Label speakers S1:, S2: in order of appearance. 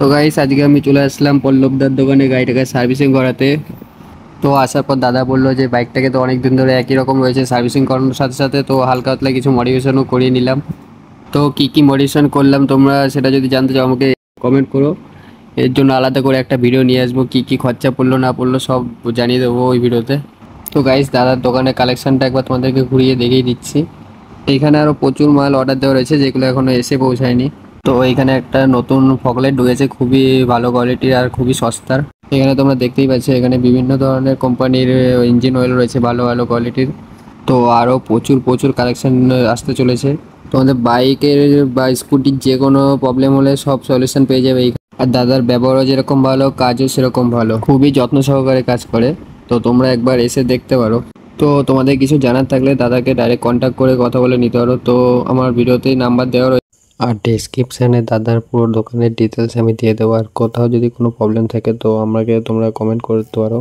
S1: তো গাইস আজকে আমি চলে আসলাম পল্লবদার দোকানে গাড়িটাকে সার্ভিসিং করাতে। তো আসার পর দাদা বললো যে বাইকটাকে তো অনেক দিন ধরে একই রকম রয়েছে, সার্ভিসিং করানোর সাথে সাথে তো হালকা পাতলা কিছু মডিফিকেশনও করিয়ে নিলাম। তো কি কি মডিফিকেশন করলাম তোমরা সেটা যদি জানতে চাও আমাকে কমেন্ট করো। এর জন্য আলাদা করে একটা ভিডিও নিয়ে আসবো, কি কি খরচা পড়লো না পড়লো সব জানিয়ে দেবো ওই ভিডিওতে। তো গাইস দাদার দোকানের কালেকশনটা একবার তোমাদেরকে ঘুরিয়ে দেখিয়ে দিচ্ছি। এইখানে আরও প্রচুর মাল অর্ডার দেওয়া রয়েছে যেগুলো এখনও এসে পৌঁছায়নি। তো এখানে একটা নতুন ফগলাইট ঢুকেছে, খুবই ভালো কোয়ালিটির আর খুবই সস্তার। এখানে তোমরা দেখতেই পাচ্ছ এখানে বিভিন্ন ধরনের কোম্পানির ইঞ্জিন অয়েল রয়েছে ভালো ভালো কোয়ালিটির। তো আরও প্রচুর প্রচুর কালেকশন আসতে চলেছে। তোমাদের বাইকের বা স্কুটির যে কোনো প্রবলেম হলে সব সলিউশন পেয়ে যাবে এইখানে। আর দাদার ব্যবহারও যেরকম ভালো, কাজও সেরকম ভালো, খুবই যত্ন সহকারে কাজ করে। তো তোমরা একবার এসে দেখতে পারো। তো তোমাদের কিছু জানার থাকলে দাদাকে ডাইরেক্ট কন্ট্যাক্ট করে কথা বলে নিতে পারো। তো আমার ভিডিওতেই নাম্বার দেওয়া রয়েছে আর ডেসক্রিপশানে দাদার পুরো দোকানের ডিটেলস আমি দিয়ে দেবো। আর কোথাও যদি কোনো প্রবলেম থাকে তো আমাকে তোমরা কমেন্ট করতে পারো।